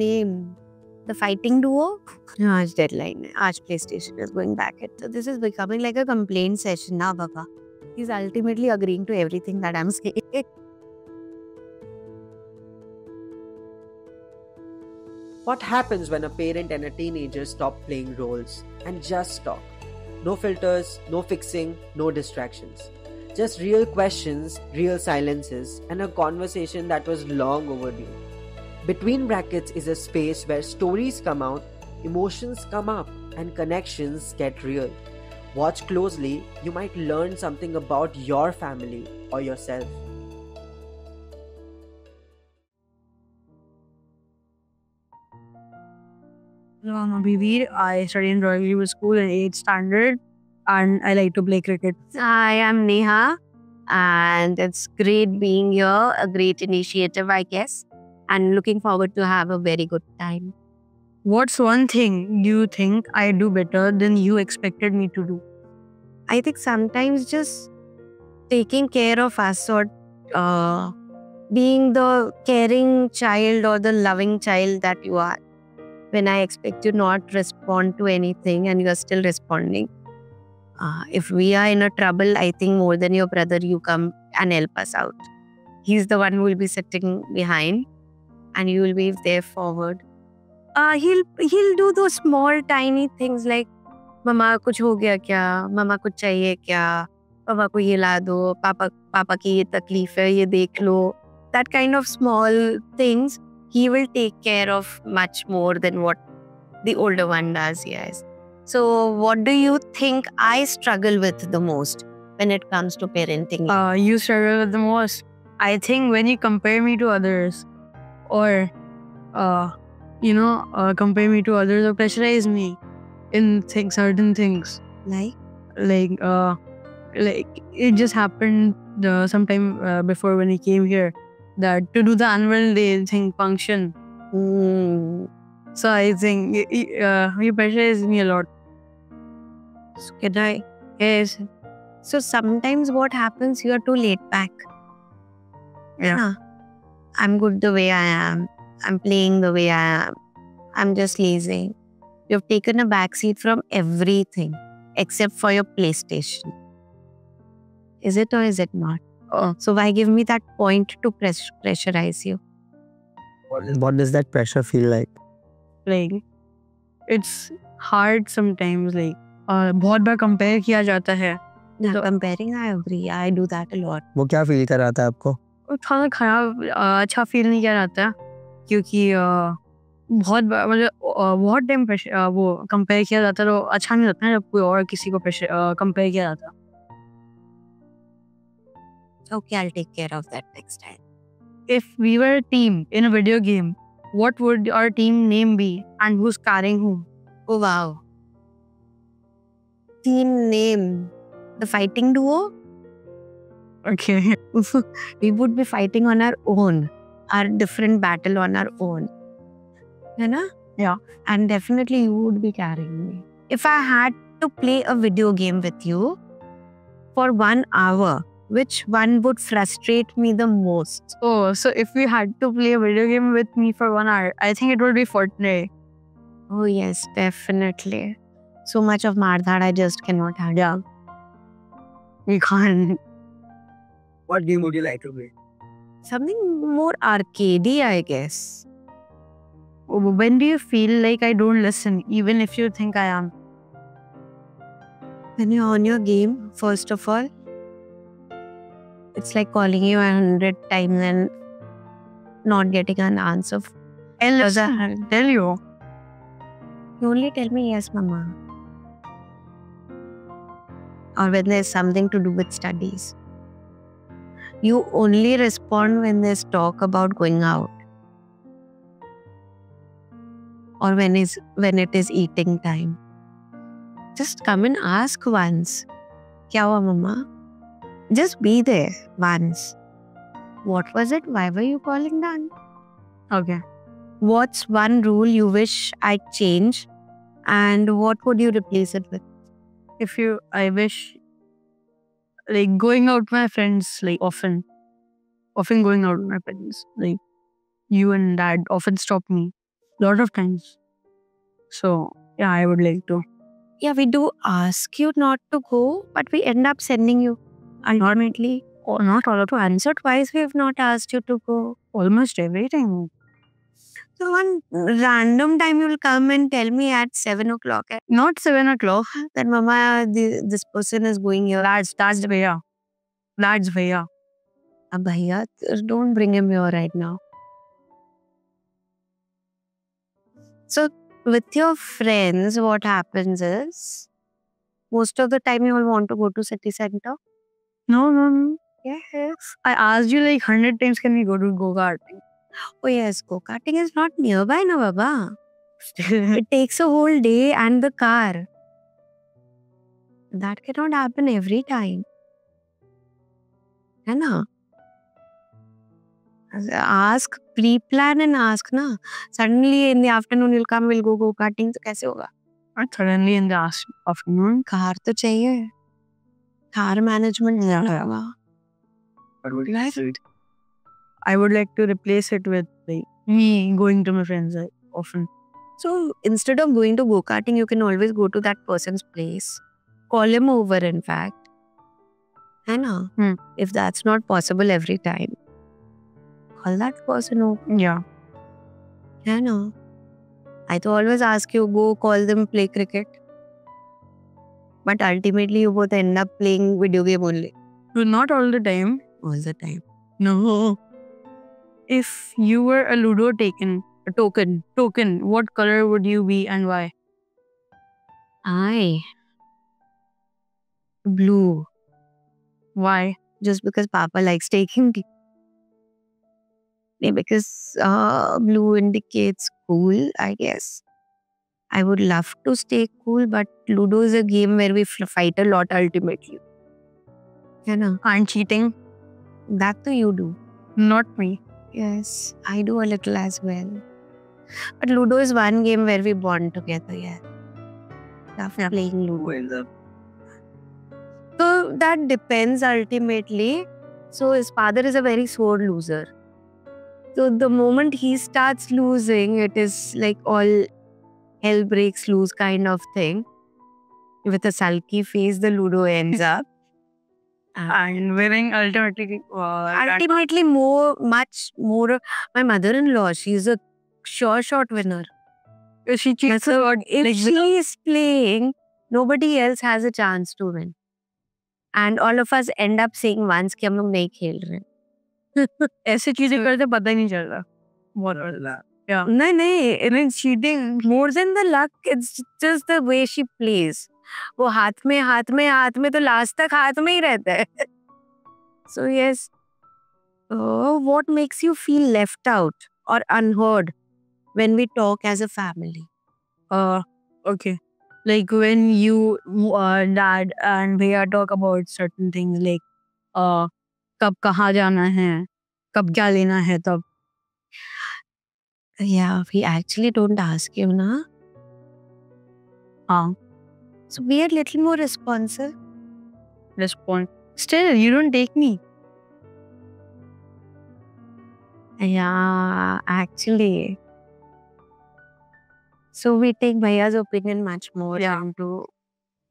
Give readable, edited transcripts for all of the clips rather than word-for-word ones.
name? The fighting duo? Aaj deadline hai. Aaj PlayStation is going back. So this is becoming like a complaint session now, Baba. He's ultimately agreeing to everything that I'm saying. What happens when a parent and a teenager stop playing roles and just talk? No filters, no fixing, no distractions. Just real questions, real silences, and a conversation that was long overdue. Between brackets is a space where stories come out, emotions come up, and connections get real. Watch closely, you might learn something about your family or yourself. Hello, I'm Abhivir. I study in Royal Glebe School in 8th standard and I like to play cricket. I am Neha, and it's great being here. A great initiative, I guess, and looking forward to have a very good time. What's one thing you think I do better than you expected me to do? I think sometimes just taking care of us or being the caring child or the loving child that you are. When I expect you not respond to anything and you are still responding. If we are in a trouble, I think more than your brother, you come and help us out. He's the one who will be sitting behind and you will be there forward. He'll do those small tiny things like mama kuch ho gaya kya, mama kuch chahiye kya, papa ko ye la do, papa ki ye takleef hai, ye dekh lo. That kind of small things he will take care of much more than what the older one does, yes. So what do you think I struggle with the most when it comes to parenting? You struggle with the most. I think when you compare me to others or, compare me to others or pressurize me in certain things. Like it just happened sometime before when he came here that to do the annual day thing function. So I think he pressures me a lot. So can I? Yes. So sometimes what happens, you are too laid back. Yeah. I'm good the way I am. I'm playing the way I am. I'm just lazy. You've taken a backseat from everything except for your PlayStation. Is it or is it not? So why give me that point to pressurize you? What does that pressure feel like? Like it's hard sometimes. Like बहुत बार compare किया जाता है. Yeah, comparing, I agree. I do that a lot. वो क्या feel कराता है आपको? थोड़ा खराब अच्छा फील नहीं किया जाता क्योंकि बहुत टाइम वो कंपेयर किया जाता है तो अच्छा नहीं लगता है जब कोई और किसी को कंपेयर किया जाता है. Okay, I'll take care of that next time. If we were a team in a video game, what would our team name be and who's carrying whom? Oh wow. Team name. The fighting duo? Okay. We would be fighting on our own. Our different battle on our own. है ना? Yeah. And definitely you would be carrying me. If I had to play a video game with you for 1 hour, which one would frustrate me the most? Oh, so if we had to play a video game with me for 1 hour, I think it would be Fortnite. Oh yes, definitely. So much of Mardhad I just cannot handle. We can't. What game would you like to play? Something more arcadey, I guess. When do you feel like I don't listen, even if you think I am? When you're on your game, first of all, it's like calling you 100 times and not getting an answer. And listen, I'll tell you. You only tell me yes, mama. Or when there's something to do with studies. You only respond when there's talk about going out. Or when it is eating time. Just come and ask once. Kya hua, mama? Just be there once. What was it? Why were you calling that? Okay. What's one rule you wish I'd change? And what would you replace it with? I wish, like going out with my friends, like often going out with my friends, like you and dad often stop me. lot of times. So yeah, I would like to. Yeah, we do ask you not to go, but we end up sending you. Ultimately, Or not all of to answer twice, we have not asked you to go. almost every time. So one random time you will come and tell me at 7 o'clock. Not 7 o'clock. That mama, this person is going here. That's Bhaiya. That's Bhaiya. Bhaiya, don't bring him here right now. So with your friends, what happens is, most of the time you will want to go to city center. No. Yes. I asked you like 100 times, can we go to go-karting? Oh yes, go-karting is not nearby na baba. It takes a whole day and the car. That cannot happen every time. है ना? Ask, pre-plan and ask na. Suddenly in the afternoon you'll come, we'll go go-karting. तो कैसे होगा? Not suddenly in the afternoon. Car तो चाहिए. Car management नहीं होगा. What would you say? I would like to replace it with like me going to my friends like, often. So instead of going to go-karting, you can always go to that person's place. Call him over, in fact. है ना? If that's not possible every time, call that person over. Yeah. है ना? I to always ask you, go call them, play cricket. But ultimately, you both end up playing video game only. But not all the time. All the time. No. If you were a Ludo token, what color would you be and why? Blue. Why? Just because Papa likes taking it. Because blue indicates cool, I guess. I would love to stay cool, but Ludo is a game where we fight a lot ultimately. You know, And cheating? that too you do. Not me. Yes, I do a little as well. But Ludo is one game where we bond together, yeah. Love playing Ludo. Who ends up? So that depends ultimately. So his father is a very sore loser. So the moment he starts losing, it is like all hell breaks loose kind of thing. With a sulky face, the Ludo ends up. And winning ultimately. Ultimately, much more. My mother-in-law, she's a sure shot winner. She cheats So about if she is playing, nobody else has a chance to win. And all of us end up saying once कि हम लोग नहीं खेल रहे. ऐसे चीजें करते पता ही नहीं चलता. What was that? Yeah. नहीं, it is cheating. More than the luck, it's just the way she plays. वो हाथ में तो last तक हाथ में ही रहता है. So yes, what makes you feel left out or unheard when we talk as a family? Okay. Like when you, dad and Bhaiya talk about certain things like कब कहाँ जाना है, कब क्या लेना है तब. Yeah, we actually don't ask you, na? हाँ. So be a little more responsive. Respond. Still, you don't take me. Yeah, actually. So we take Bhaiya's opinion much more into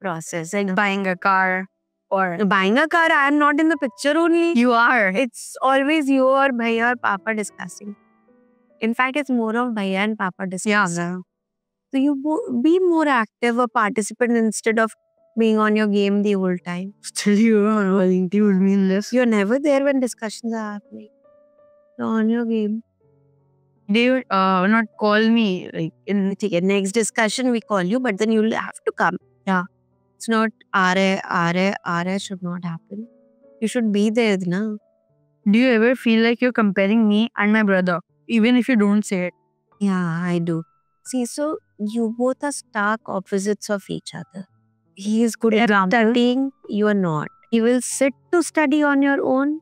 process. Like buying a car or Buying a car, I am not in the picture only. you are. It's always you or Bhaiya or Papa discussing. In fact, it's more of Bhaiya and Papa discussing. Yeah. So you be more active, a participant instead of being on your game the whole time. Still, you are include me in this. You're never there when discussions are happening. You're on your game. They would not call me like in. Okay, next discussion we call you, but then you'll have to come. Yeah. It's not RA should not happen. You should be there, na. Do you ever feel like you're comparing me and my brother, even if you don't say it? Yeah, I do. See, so you both are stark opposites of each other. He is good at studying, you are not. He will sit to study on your own.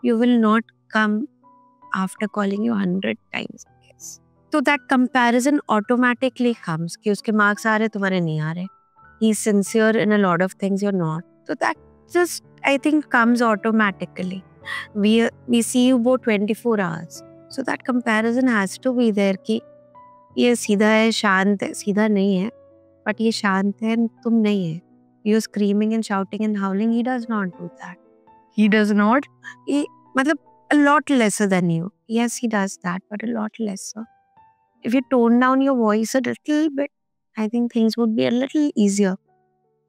You will not come after calling you 100 times. Yes. So that comparison automatically comes. कि उसके marks आ रहे तुम्हारे नहीं आ रहे. He's sincere in a lot of things, you're not. So that just, I think, comes automatically. We see you both 24 hours. So that comparison has to be there. Ki ये सीधा है, शांत है, सीधा नहीं है, but ये शांत है, तुम नहीं है. You're screaming and shouting and howling. He does not do that. He does not. मतलब a lot lesser than you. Yes, he does that, but a lot lesser. If you tone down your voice a little bit, I think things would be a little easier.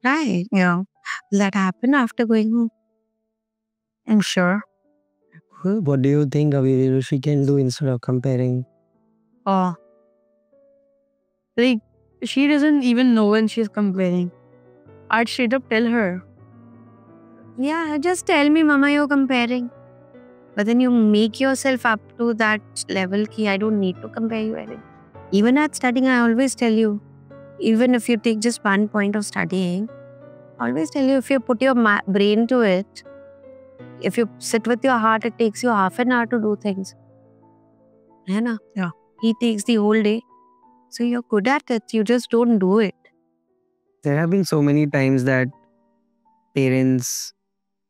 Right? Yeah, That happened after going home. I'm sure. What do you think she can do instead of comparing? Like, she doesn't even know when she's complaining. I'd straight up tell her. Yeah, just tell me, Mama, you're comparing. But then you make yourself up to that level ki I don't need to compare you anymore. Even at studying, I always tell you, even if you take just one point of studying, I always tell you, if you put your brain to it, if you sit with your heart, it takes you half an hour to do things. Hai na? Yeah. He takes the whole day. So you're good at it. You just don't do it. There have been so many times that parents,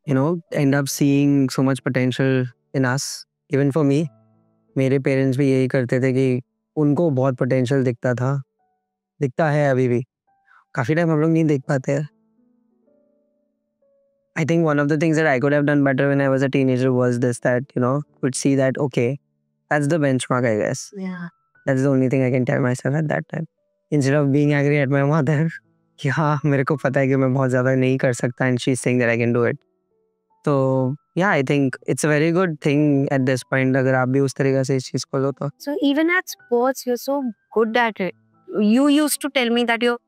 end up seeing so much potential in us. Even for me, मेरे parents भी यही करते थे कि उनको बहुत potential दिखता है अभी भी. काफ़ी टाइम हम लोग नहीं देख पाते हैं. I think one of the things that I could have done better when I was a teenager was this, that, could see that, okay, that's the benchmark, I guess. Yeah. That's the only thing I can tell myself at that time. Instead of being angry at my mother, कि हाँ मेरे को पता है कि मैं बहुत ज़्यादा नहीं कर सकता, and she's saying that I can do it. So yeah, I think it's a very good thing at this point अगर आप भी उस तरीके से इस चीज़ को लो तो. So even at sports, you're so good at it. You used to tell me that your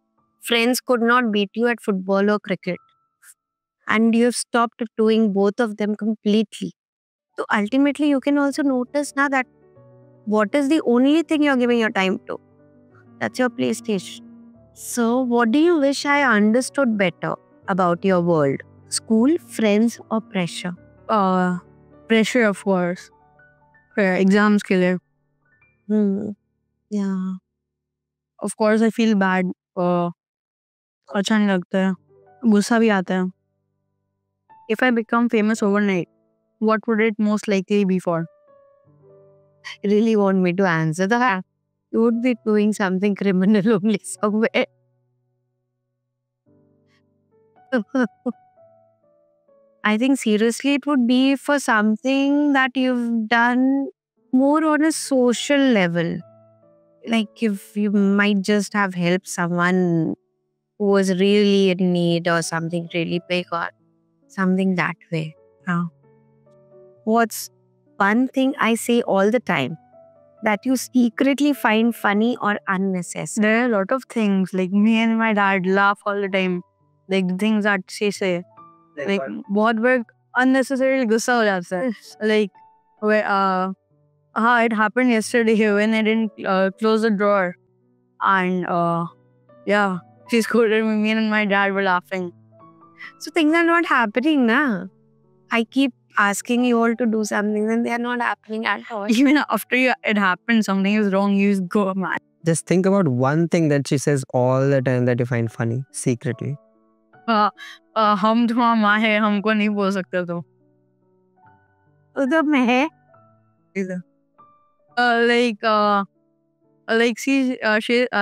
friends could not beat you at football or cricket. And you've stopped doing both of them completely. So ultimately, you can also notice now that what is the only thing you're giving your time to? That's your PlayStation. So what do you wish I understood better about your world? School, friends, or pressure? Pressure, of course. Exams के लिए. Yeah. Of course, I feel bad. अच्छा नहीं लगता है. गुस्सा भी आता है. If I become famous overnight, what would it most likely be for? You really want me to answer that? You would be doing something criminal only somewhere. I think seriously it would be for something that you've done more on a social level. Like if you might just have helped someone who was really in need or something really big or something that way. What's one thing I say all the time that you secretly find funny or unnecessary? There are a lot of things. Like me and my dad laugh all the time. Like the things that she say. Like बहुत बार unnecessarily गुस्सा हो जाता है. Like where it happened yesterday when I didn't close the drawer, and yeah, she scolded me. Me and my dad were laughing. So things are not happening now. I keep asking you all to do something and they are not happening at all. Even after it happened, something is wrong. You just go mad. Just think about one thing that she says all the time that you find funny secretly. हम तुम्हारा माँ है, हमको नहीं बोल सकते तो. उधर में है. Like she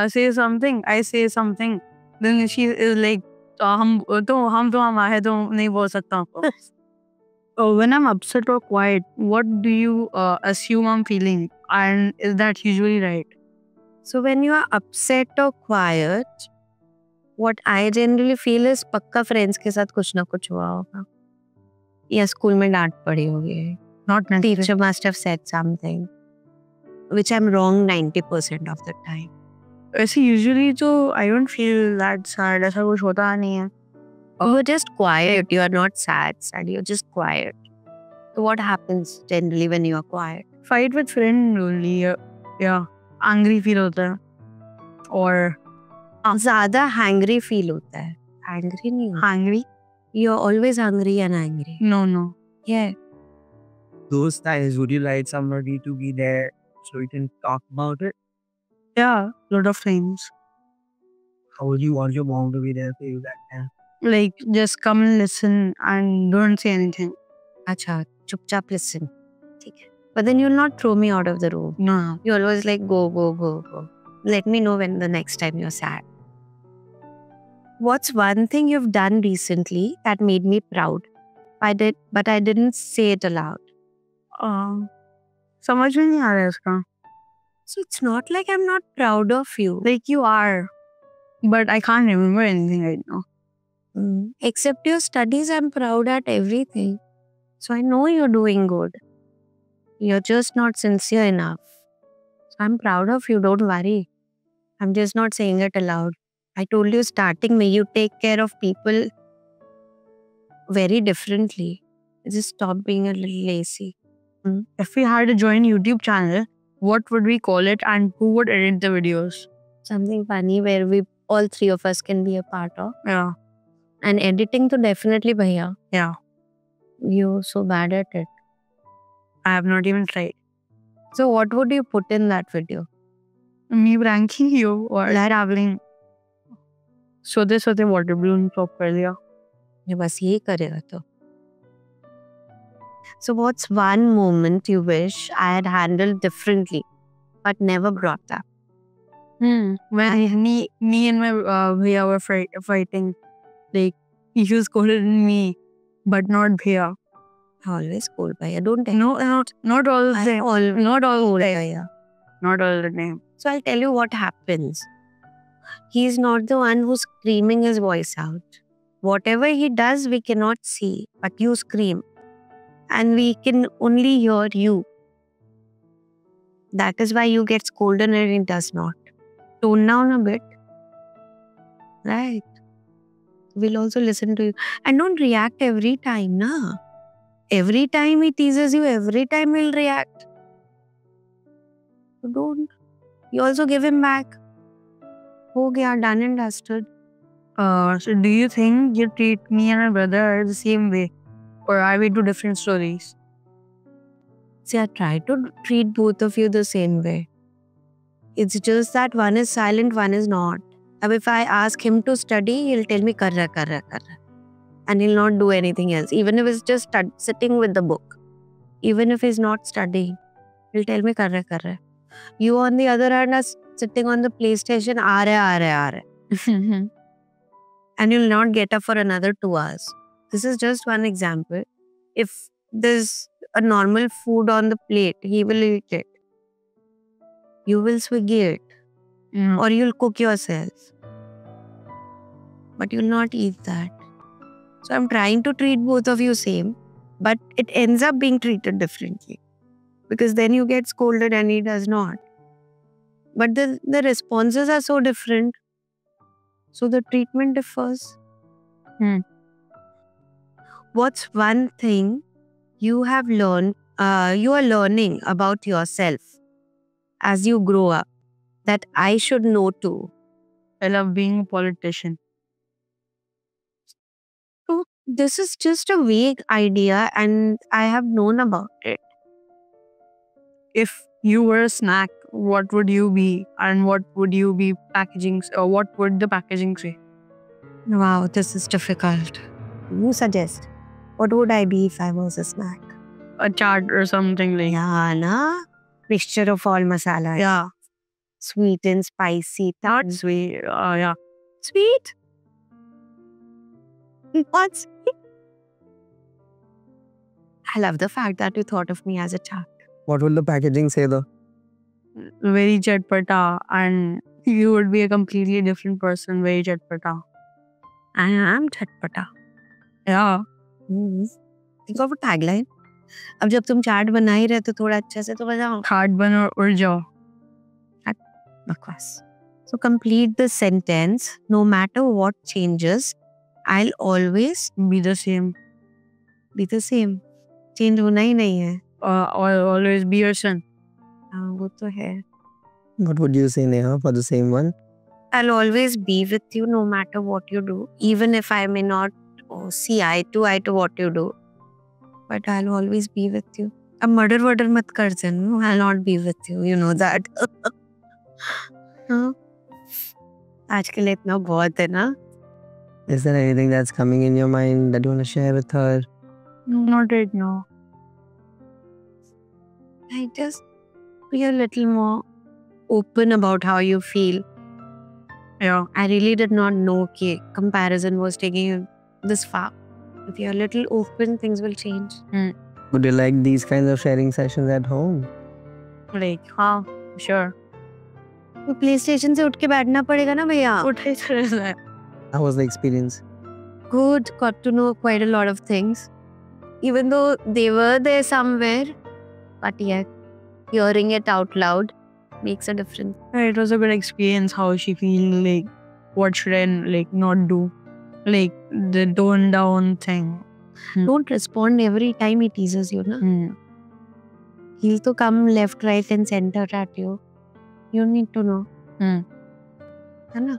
says something, I say something, then she is like, हम तुम्हारा माँ है तो नहीं बोल सकता. When I'm upset or quiet, what do you assume I'm feeling, and is that usually right? So when you are upset or quiet, what I generally feel is पक्का friends के साथ कुछ ना कुछ हुआ होगा. या स्कूल में डांट पड़ी होगी. Not necessarily. Teacher must have said something, which I'm wrong 90% of the time. ऐसे usually तो I don't feel that sad. ऐसा कुछ होता नहीं है. You're just quiet. You are not sad. You're just quiet. So what happens generally when you are quiet? Fight with friend only. Yeah. Angry feel होता है. Or ज़्यादा hungry feel होता है. Angry नहीं होता. hungry? You're always hungry and angry. No. Yeah. Those times, would you like somebody to be there so we can talk about it? Yeah, lot of things. How would you want your mom to be there for you that time? Like just come and listen and don't say anything. अच्छा, चुपचाप listen. ठीक है. But then you'll not throw me out of the room. No. You always like go. Let me know when the next time you're sad. What's one thing you've done recently that made me proud? But I didn't say it aloud. समझ में नहीं आ रहा है इसका. So it's not like I'm not proud of you. Like you are, but I can't remember anything right now. Except your studies, I'm proud at everything. So I know you're doing good. You're just not sincere enough. So I'm proud of you, don't worry. I'm just not saying it aloud. I told you starting me, you take care of people very differently. Just stop being a little lazy. If we had a joint YouTube channel, what would we call it and who would edit the videos? Something funny where we all three of us can be a part of. Yeah. And editing to definitely bhaiya. Yeah. You're so bad at it. I have not even tried. So what would you put in that video? Me pranking you or traveling. सोते water balloon pop कर दिया. ये बस यही करेगा तो. So what's one moment you wish I had handled differently but never brought up? When me and my bhaiya were fighting, like you scolded me, but not bhaiya. I always scold bhaiya. Don't tell No, not all the time. Not all the time. bhaiya. Not all the time. So I'll tell you what happens. He's not the one who's screaming his voice out. Whatever he does, we cannot see, but you scream. And we can only hear you. That is why you get scolded and he does not. Tone down a bit. Right. We'll also listen to you. And don't react every time, na. Every time he teases you, every time he'll react. So don't. You also give him back. Ho gaya, done and dusted. So do you think you treat me and my brother the same way? Or are we two different stories? See, I try to treat both of you the same way. It's just that one is silent, one is not. Now, if I ask him to study, he'll tell me, kar raha. And he'll not do anything else. Even if it's just sitting with the book. Even if he's not studying, he'll tell me, kar raha. You, on the other hand, are sitting on the PlayStation, aa raha. And you'll not get up for another 2 hours. This is just one example. If there's a normal food on the plate, he will eat it. You will Swiggy it. Or you'll cook yourself. But you'll not eat that. So I'm trying to treat both of you same. But it ends up being treated differently. Because then you get scolded and he does not. But the responses are so different. So the treatment differs. What's one thing you have learned, you are learning about yourself as you grow up that I should know too? I love being a politician. So this is just a vague idea and I have known about it. If you were a snack, what would you be? And what would you be packaging? Or what would the packaging say? Wow, this is difficult. You suggest. What would I be if I was a snack? A chaat or something like. Yeah, na? Mixture of all masalas. Yeah. Sweet and spicy. Not sweet. Yeah. Sweet? Not sweet? I love the fact that you thought of me as a chaat. What will the packaging say though? Very chatpata, and you would be a completely different person. Very chatpata. I am chatpata. Yeah. Think of a tagline. अब जब तुम चाट बना ही रहे तो थोड़ा अच्छे से तो बजाओ. खाट बनो उड़ जाओ. Bakwas. So complete the sentence. No matter what changes, I'll always Be the same. be the same. Change होना ही नहीं है. Always be your son. हाँ वो तो है. What would you say, Neha, for the same one? I'll always be with you no matter what you do. Even if I may not see eye to what you do. But I'll always be with you. अब murder मत कर जन. I'll not be with you. You know that. हाँ. आज के लिए इतना बहुत है ना. Is there anything that's coming in your mind that you want to share with her? No, not right now. I just be a little more open about how you feel. Yeah. I really did not know that comparison was taking you this far. If you're a little open, things will change. Would you like these kinds of sharing sessions at home? Like, हाँ, sure. तो PlayStation से उठ के बैठना पड़ेगा ना भैया. उठे चले जाए. How was the experience? Good, got to know quite a lot of things. Even though they were there somewhere, but yeah, hearing it out loud makes a difference. It was a good experience. How she feel, like, what should I like not do, like the tone down thing. Don't respond every time he teases you, na? He'll to come left, right, and center at you. You need to know. है ना?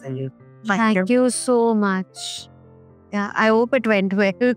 Thank you. Thank you so much. Yeah, I hope it went well.